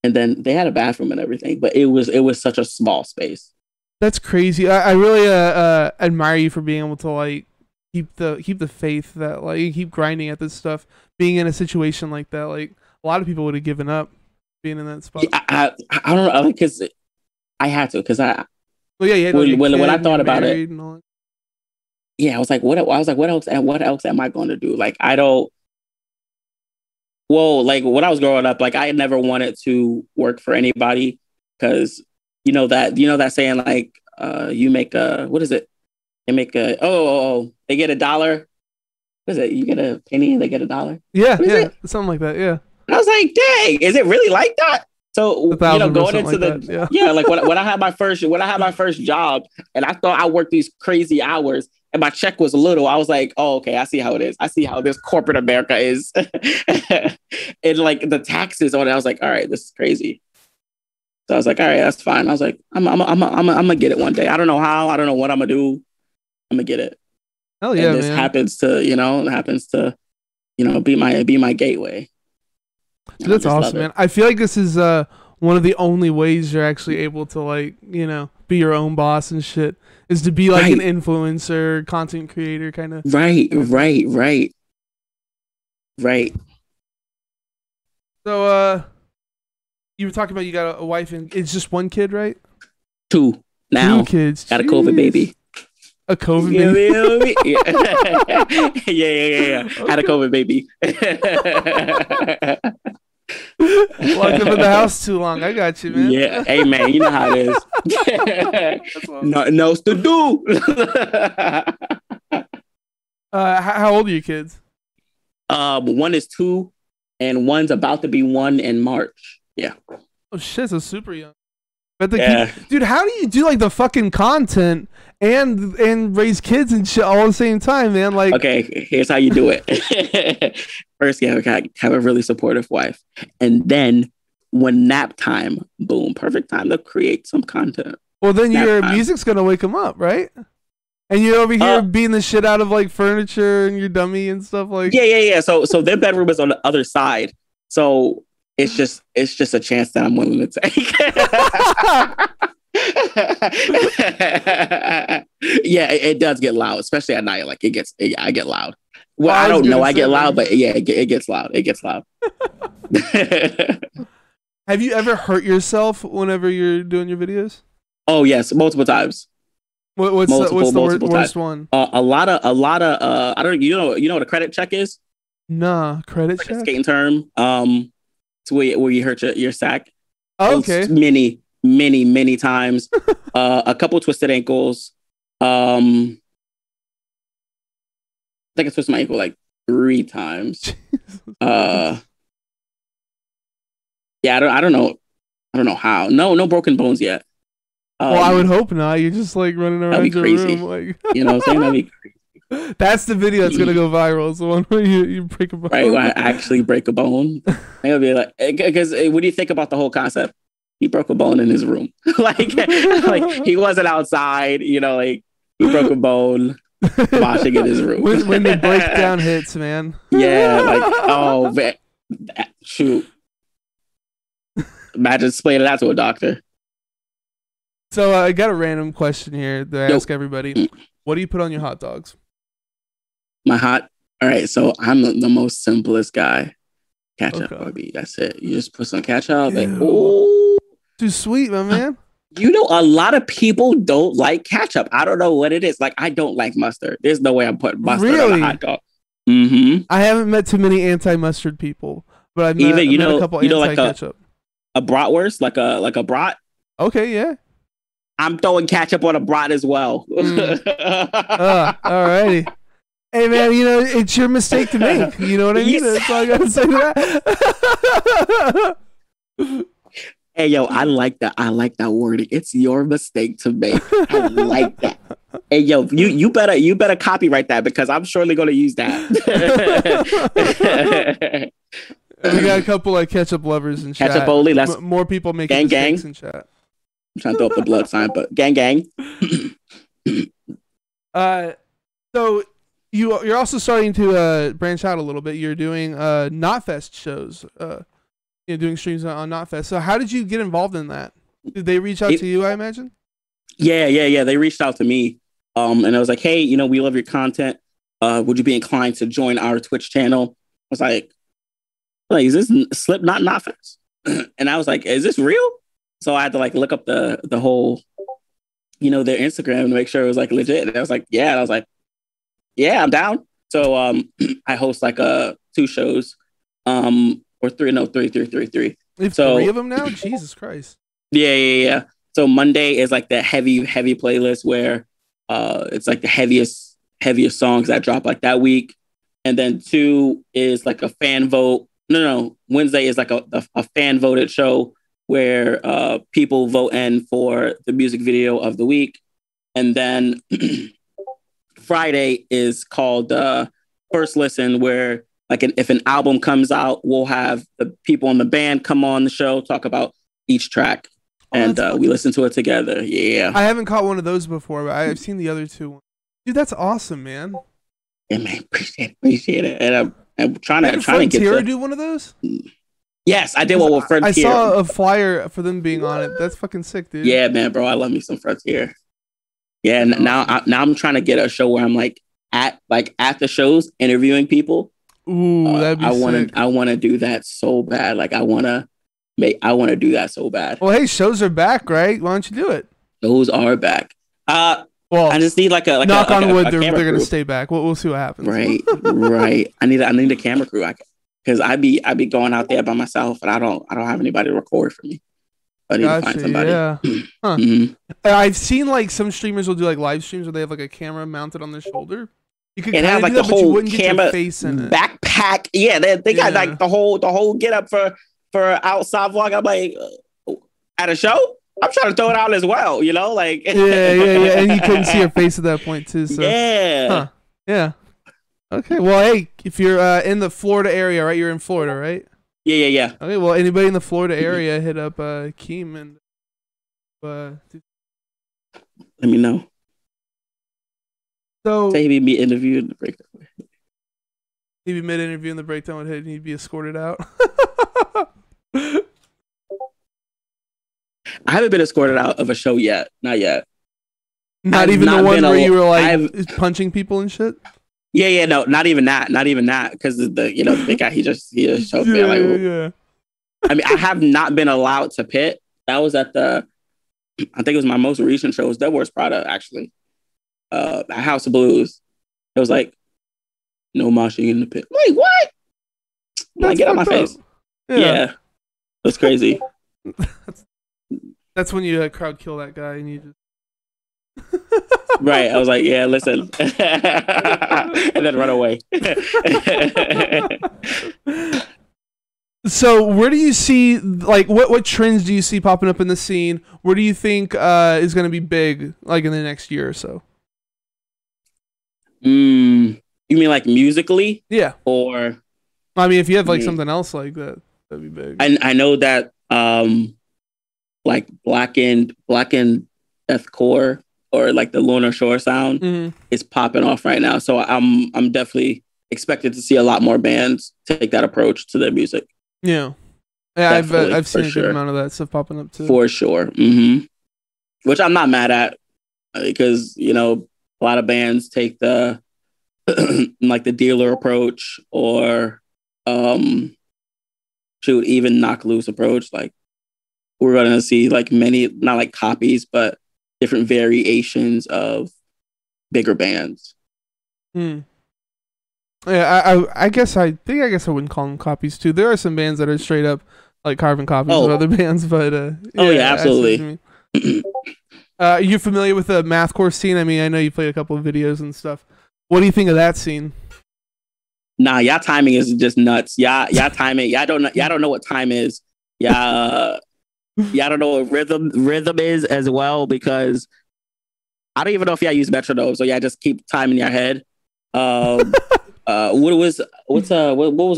and then they had a bathroom and everything, but it was such a small space. That's crazy. I really admire you for being able to like keep the faith that like you keep grinding at this stuff. Being in a situation like that, like a lot of people would have given up being in that spot. Yeah, I don't know, because I had to, because I well, yeah, when I thought about it, yeah, I was like, what else am I going to do? Like, I don't. Well, like when I was growing up, like I never wanted to work for anybody, because you know that saying, like you make a, what is it? They make a they get $1. What is it? You get a penny and they get $1. Yeah, something like that. Yeah. And I was like, dang, is it really like that? So going into the like when I had my first job, and I thought I worked these crazy hours, and my check was little, I was like, oh, okay, I see how it is. I see how this corporate America is. And like the taxes on it, I was like, all right, this is crazy. So I was like, all right, that's fine. I was like, I'm gonna get it one day. I don't know how. I don't know what I'm gonna do. I'm gonna get it. Hell yeah, and this happens to be my gateway. Dude, that's awesome, man. I feel like this is one of the only ways you're actually able to like, be your own boss and shit, is to be like an influencer, content creator kind of. Right. So you were talking about you got a wife and it's just one kid, right? 2 now. 2 kids. Got a COVID baby. A COVID baby. Yeah. Had a COVID baby. Locked up in the house too long. I got you, man. Yeah. Hey, man, you know how it is. Nothing else to do. How old are your kids? One is 2, and one's about to be 1 in March. Yeah. Oh shit, so super young. But dude, how do you do like the fucking content and raise kids and shit all at the same time, man? Like, okay, here's how you do it. First, you have a really supportive wife, and then when nap time, boom, perfect time to create some content. Well, then your music's gonna wake them up, right? And you're over here beating the shit out of like furniture and your dummy and stuff like. Yeah. So their bedroom is on the other side, so it's just a chance that I'm willing to take. Yeah, it does get loud, especially at night. Like I get loud. Well, I don't know. I get loud, but yeah, it gets loud. It gets loud. Have you ever hurt yourself whenever you're doing your videos? Oh yes, multiple times. What's the worst one? A lot of I don't you know what a credit check is? Nah, credit check. A skating term. It's where you hurt your sack. Oh, okay. It's many times. A couple twisted ankles. I think I twisted my ankle like 3 times. Yeah, I don't know how. No broken bones yet. Well, I would hope not. You're just like running around your room, like you know what I'm saying? That'd be crazy. That's the video that's gonna go viral. It's the one where you break a bone. Right, when I actually break a bone. It'll be like, because what do you think about the whole concept? He broke a bone in his room. like he wasn't outside. Like he broke a bone washing in his room. when the breakdown hits, man. Yeah, like oh man, shoot. Imagine explaining that to a doctor. So I got a random question here to ask everybody. What do you put on your hot dogs? All right, so I'm the most simplest guy. Ketchup, baby. That's it. You just put some ketchup. And, ooh. Too sweet, my man. A lot of people don't like ketchup. I don't know what it is. Like, I don't like mustard. There's no way I'm putting mustard on a hot dog. Mm-hmm. I haven't met too many anti-mustard people, but I've met a couple anti-ketchup. Like a bratwurst, like a brat. Okay, yeah. I'm throwing ketchup on a brat as well. Alrighty. Hey man, it's your mistake to make. You know what I mean? That's all I gotta say to that. Hey yo, I like that wording. It's your mistake to make. I like that. Hey yo, you better copyright that, because I'm surely gonna use that. We got a couple like ketchup lovers in chat. Ketchup only. That's more people making gang, mistakes in chat. I'm trying to throw up the blood sign, but gang. So you're also starting to branch out a little bit. You're doing Knotfest shows. Doing streams on Knotfest. So how did you get involved in that? Did they reach out to you? I imagine. Yeah. They reached out to me, and I was like, hey, we love your content. Would you be inclined to join our Twitch channel? I was like, is this Slipknot Knotfest? And I was like, is this real? So I had to like look up the whole, their Instagram to make sure it was like legit. And I was like, yeah. And I was like, yeah, I'm down. So I host like 2 shows, or 3. No, 3. If 3 of them now, Jesus Christ. Yeah. So Monday is like the heavy playlist where it's like the heaviest songs that drop like that week. And then 2 is like a fan vote. No. Wednesday is like a fan voted show where people vote in for the music video of the week. And then Friday is called First Listen, where like if an album comes out, we'll have the people in the band come on the show, talk about each track. And we listen to it together. Yeah. I haven't caught one of those before, but I've seen the other 2. Dude, that's awesome, man. Yeah, man. Appreciate it. And I'm trying to get to do one of those. Yes, I did one with Frontier. I saw a flyer for them being on it. That's fucking sick, dude. Yeah, man, bro. I love me some Frontier. Yeah, and now I'm trying to get a show where I'm like at the shows interviewing people. Ooh, that'd be sick. I want to do that so bad. Like I want to do that so bad. Well, hey, shows are back, right? Why don't you do it? Shows are back. Well, I just need like a knock on wood. They're gonna gonna stay back. We'll see what happens. Right. I need a camera crew. Because I be going out there by myself, and I don't have anybody to record for me. I need to find somebody. Yeah. Huh. Mm-hmm. I've seen like some streamers will do like live streams where they have like a camera mounted on their shoulder. You could have like do that, the whole get camera your face in it. backpack. Yeah, they got like the whole get up for outside vlog. I'm like, at a show, I'm trying to throw it out as well. Like yeah, and you couldn't see your face at that point too. So yeah. Okay, well, hey, if you're in the Florida area, right? You're in Florida, right? Yeah. Okay, well, anybody in the Florida area, hit up Keem and let me know. So say he'd be interviewed in the breakdown. He'd be mid-interview in the breakdown with hit, and he'd be escorted out. I haven't been escorted out of a show yet. Not yet. Not even the one where you were like punching people and shit. Yeah, no, not even that, because the big guy he just showed me like, I mean, I have not been allowed to pit. That was at I think it was my most recent show. It was Dead Wars Prada actually, at House of Blues. It was like no moshing in the pit. Wait, what? Like, get out my face. Yeah, that's crazy. That's when you crowd kill that guy and you just. Right, I was like, yeah, listen, and then run away. So where do you see, like, what trends do you see popping up in the scene? Where do you think is going to be big, like, in the next year or so? You mean like musically? Yeah. Or I mean, if you have like something else like that, that'd be big. I know that like blackened deathcore or like the Lunar Shore sound is popping off right now. So I'm definitely expected to see a lot more bands take that approach to their music. Yeah, I've seen a good amount of that stuff popping up too. For sure. Which I'm not mad at, because a lot of bands take the like the dealer approach, or even knock loose approach. Like, we're gonna see like many, not like copies, but different variations of bigger bands. Yeah, I guess I wouldn't call them copies too. There are some bands that are straight up like carbon copies of other bands, but yeah, absolutely. Are you familiar with the mathcore scene? I mean, I know you played a couple of videos and stuff. What do you think of that scene? Nah, y'all timing is just nuts. Y'all timing. Y'all don't know what time is. Y'all don't know what rhythm is as well, because I don't even know if y'all use metronome. So just keep time in your head. what was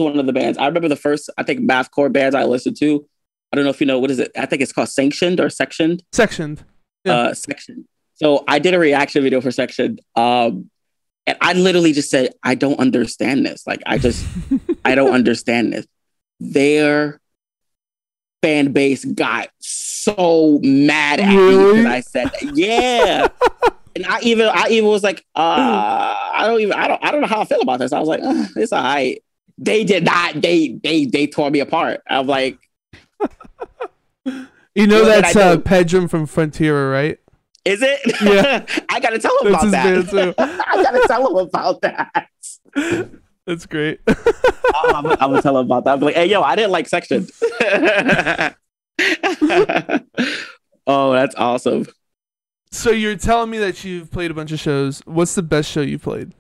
one of the bands? I remember the first, I think, mathcore bands I listened to. I don't know if you know, what is it? I think it's called Sanctioned or Sectioned. Sectioned. Yeah. Sectioned. So I did a reaction video for Sectioned. And I literally just said, I don't understand this. Like, I don't understand this. Their fan base got so mad at me that I said that. Yeah. And I even was like, I don't know how I feel about this. I was like, it's all right. They did not. They tore me apart. I'm like, that's Pedram from Frontier, right? Is it? Yeah. I gotta tell him about that. Too. I gotta tell him about that. That's great. I'm gonna tell him about that. I'm like, hey, yo, I didn't like Section. Oh, that's awesome. So you're telling me that you've played a bunch of shows. What's the best show you played?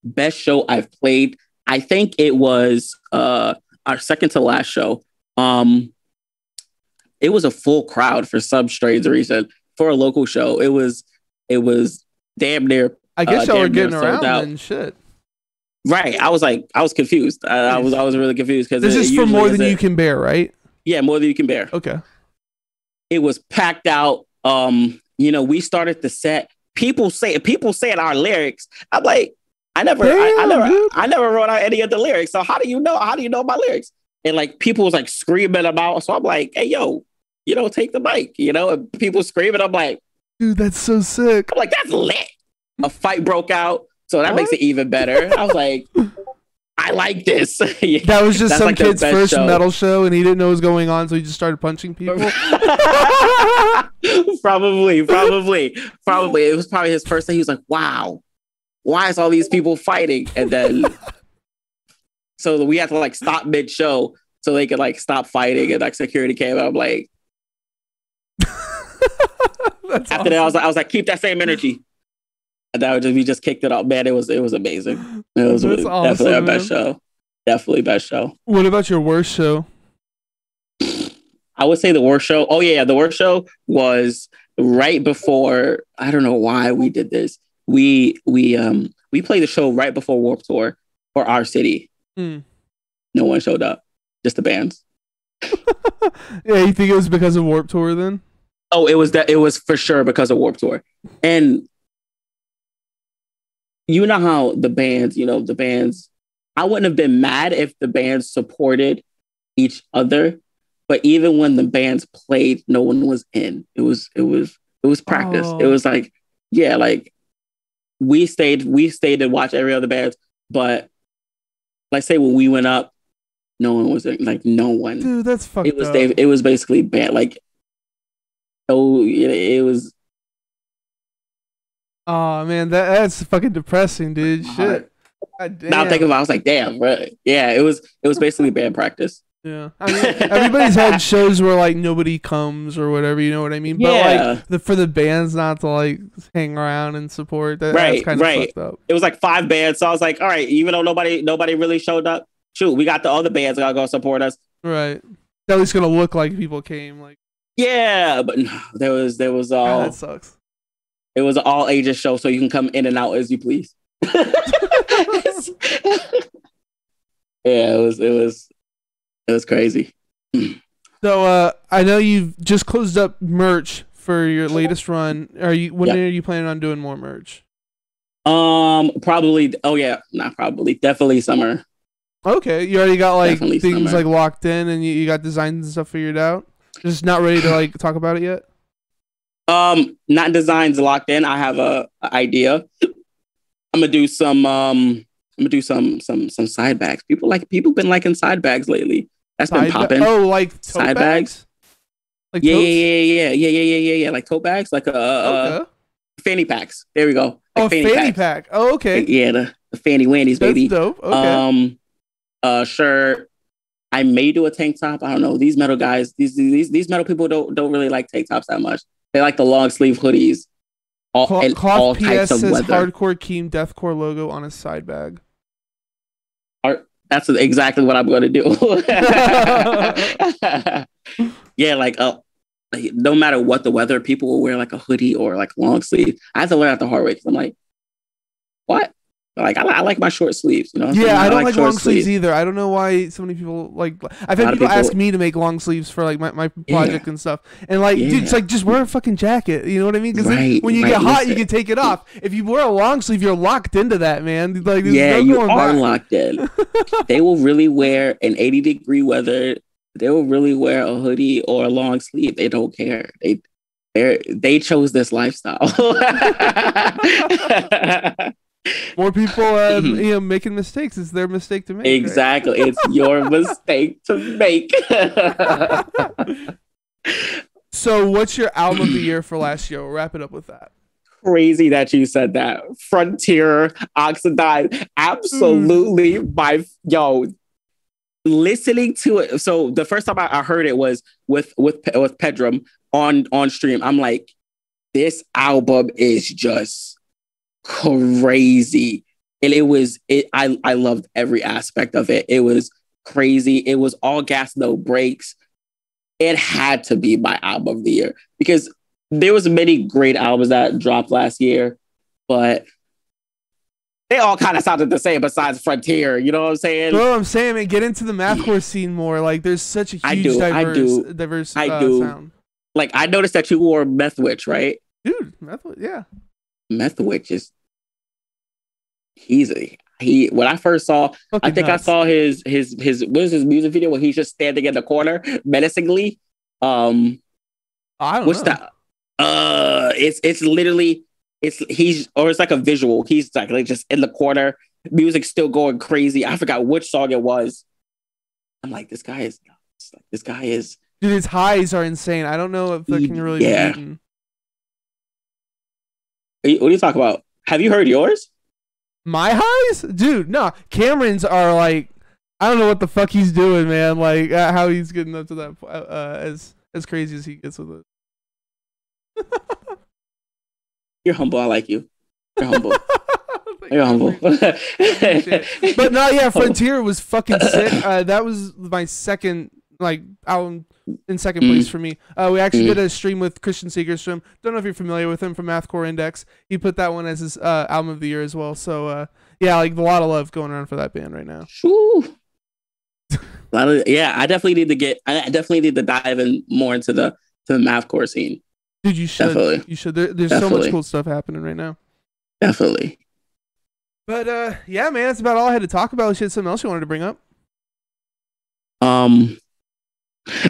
Best show I've played, I think it was our second to last show. It was a full crowd for some strange reason. For a local show, it was damn near. I guess y'all were getting around and shit. Right, I was confused. I was really confused because this is for More Than You Can Bear, right? Yeah, More Than You Can Bear. Okay. It was packed out. We started the set. People saying our lyrics. I'm like, I never wrote out any of the lyrics. So how do you know my lyrics? And like people was like screaming about. So I'm like, hey yo, take the mic. And people screaming. I'm like, dude, that's so sick. I'm like, that's lit. A fight broke out, so that makes it even better. I was like, I like this. Yeah, that was just some like kid's first show. metal show, and he didn't know what was going on, so he just started punching people. Probably. It was probably his first thing. He was like, wow, why is all these people fighting? And then, so we had to like stop mid-show so they could like stop fighting, and like security came out. I'm like, after that, I was like, keep that same energy. And we just kicked it off. Man, it was amazing. It was awesome, definitely our best show. Definitely best show. What about your worst show? I would say the worst show. Oh yeah, the worst show was right before. I don't know why we did this. We played the show right before Warped Tour for our city. No one showed up, just the bands. Yeah, you think it was because of Warped Tour then? Oh, it was for sure because of Warped Tour. And you know how the bands, I wouldn't have been mad if the bands supported each other, but even when the bands played, no one was in. It was practice. Oh. It was like, yeah, like we stayed and watched every other band, but like say when we went up, no one was there. Like no one. Dude, that's fucked up. It was basically bad. Like, oh, it was. Oh man, that's fucking depressing, dude. Shit. God damn. Now I'm thinking about it, I was like, damn, bro. Yeah, it was basically band practice. Yeah. I mean, everybody's had shows where like nobody comes or whatever, you know what I mean? But Yeah. like for the bands not to like hang around and support, that's kind of fucked up. It was like 5 bands, so I was like, all right, even though nobody really showed up, shoot, we got the other bands that gotta go support us. Right. At least gonna look like people came. Like, yeah, but no, there was all. God, that sucks. It was an all ages show, so you can come in and out as you please. Yeah, it was crazy. So I know you've just closed up merch for your latest run. When are you planning on doing more merch? Probably. Oh yeah, not probably. Definitely summer. Okay, you already got like Definitely things summer. like locked in, and you got designs and stuff figured out. Just not ready to like talk about it yet. Not designs locked in. I have a idea. I'm gonna do some side bags. People been liking side bags lately. That's been popping. Like tote side bags? Like yeah. Like tote bags, like okay. Fanny packs. There we go. Like fanny pack. Oh, okay. Yeah, the fanny wannies, baby. That's dope. Okay. Shirt. I may do a tank top. I don't know. These metal guys, these metal people don't really like tank tops that much. They like the long sleeve hoodies. All Cloth types PS of says weather. Hardcore Keem Deathcore logo on his side bag. That's exactly what I'm going to do. Yeah, like no matter what the weather, people will wear like a hoodie or like long sleeve. I have to learn out the hard way because I'm like, what? Like I like my short sleeves, you know. Yeah, I don't like short long sleeves either. I don't know why so many people like. I've had people ask me to make long sleeves for like my project and stuff, and like, dude, it's like just wear a fucking jacket. You know what I mean? Because when you get hot, you can take it off. If you wear a long sleeve, you're locked into that, man. Like, yeah, you are locked in. They will really wear an 80-degree weather. They will really wear a hoodie or a long sleeve. They don't care. They chose this lifestyle. More people, making mistakes. It's their mistake to make. Exactly, right? It's your mistake to make. So, what's your album of the year for last year? We'll wrap it up with that. Crazy that you said that. Frontier, Oxidized, absolutely. Listening to it. So the first time I heard it was with Pedram on stream. I'm like, this album is just crazy. And I loved every aspect of it. It was crazy. It was all gas, no brakes. It had to be my album of the year because there was many great albums that dropped last year, but they all kind of sounded the same besides Frontier. You know what I'm saying? Bro, I'm saying, man, get into the mathcore scene more. Like, there's such a huge diverse sound. Like, I noticed that you wore Meth Witch, right? Dude, Meth Witch, yeah. Meth Witch is... When I first saw... I think I saw his what is his music video where he's just standing in the corner menacingly. I don't know. What's that? It's literally... It's like a visual. He's like just in the corner, music's still going crazy. I forgot which song it was. I'm like, this guy is nuts. Like, this guy is. Dude, his highs are insane. I don't know if that can really be beaten. What are you talking about? Have you heard yours? My highs, dude. No, Cameron's are like, I don't know what the fuck he's doing, man. Like how he's getting up to that as crazy as he gets with it. You're humble. I like you. You're humble. You're humble. But no, yeah, Frontier was fucking sick. That was my second album in second place for me. We actually did a stream with Christian Segerstrom. Don't know if you're familiar with him from Mathcore Index. He put that one as his album of the year as well. So yeah, like a lot of love going around for that band right now. I definitely need to dive in more into the Mathcore scene. Dude, you should. Definitely. You should. There's so much cool stuff happening right now. Definitely. But yeah, man, that's about all I had to talk about. You had something else you wanted to bring up?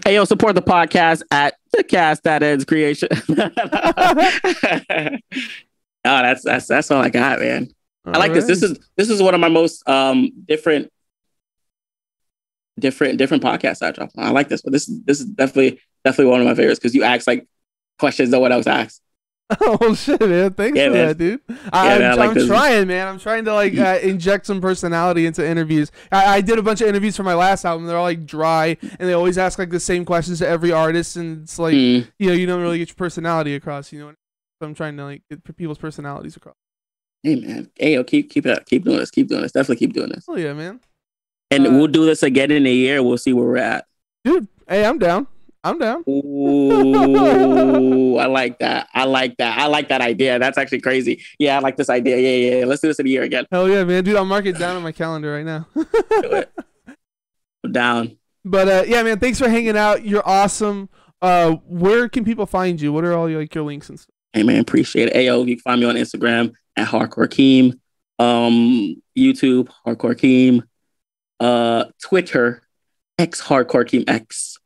Hey, yo, support the podcast at the Cast That Ends Creation. That's all I got, man. I like this. This is one of my most different podcasts I drop. I like this one. This is definitely one of my favorites because you ask like questions no one else asks. Oh shit, man! Thanks for that, dude. I'm trying, man. I'm trying to like inject some personality into interviews. I did a bunch of interviews for my last album. They're all like dry, and they always ask like the same questions to every artist, and it's like you don't really get your personality across. You know, so I'm trying to like get people's personalities across. Hey man, hey yo, keep it up. Keep doing this. Definitely keep doing this. Oh yeah, man. And we'll do this again in a year. We'll see where we're at. Dude, hey, I'm down. Ooh, I like that. I like that idea. That's actually crazy. Yeah, I like this idea. Yeah. Let's do this in a year again. Hell yeah, man. Dude, I'll mark it down on my calendar right now. Do it. I'm down. But yeah, man, thanks for hanging out. You're awesome. Where can people find you? What are all your links and stuff? Hey man, appreciate it. Hey yo, you can find me on Instagram at Hardcore Keem, YouTube, Hardcore Keem, Twitter, X Hardcore Keem X.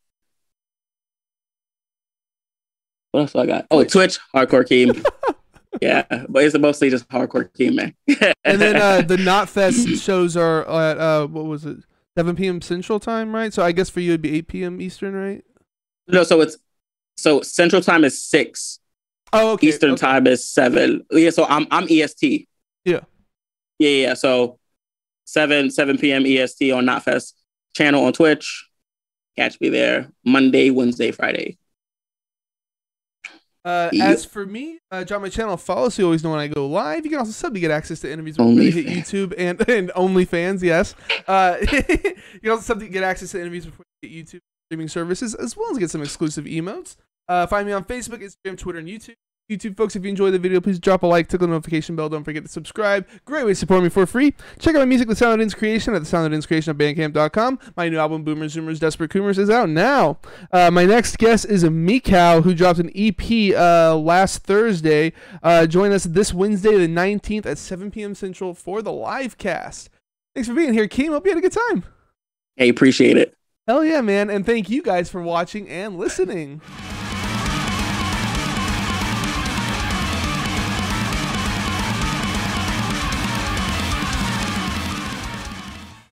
What else I got? Oh, Twitch, Hardcore Keem. Yeah, but it's mostly just Hardcore Keem, man. And then the Knotfest shows are at, what was it, 7 p.m. Central Time, right? So I guess for you it'd be 8 p.m. Eastern, right? No, so Central Time is 6. Oh, okay. Eastern Time is 7. Yeah, so I'm EST. Yeah. So 7 p.m. EST on Knotfest channel on Twitch. Catch me there Monday, Wednesday, Friday. As for me, join my channel, follow so you always know when I go live. You can also sub to get access to interviews before they hit YouTube and OnlyFans, yes. You can also sub to get access to interviews before you hit YouTube streaming services, as well as get some exclusive emotes. Find me on Facebook, Instagram, Twitter, and YouTube. YouTube folks, if you enjoyed the video, please drop a like, tickle the notification bell. Don't forget to subscribe. Great way to support me for free. Check out my music with Sound In's Creation at thesoundofinscreation@bandcamp.com. My new album, Boomers, Zoomers, Desperate Coomers, is out now. My next guest is Mikau, who dropped an EP last Thursday. Join us this Wednesday, the 19th at 7 p.m. Central for the live cast. Thanks for being here, Keem. Hope you had a good time. Hey, appreciate it. Hell yeah, man. And thank you guys for watching and listening.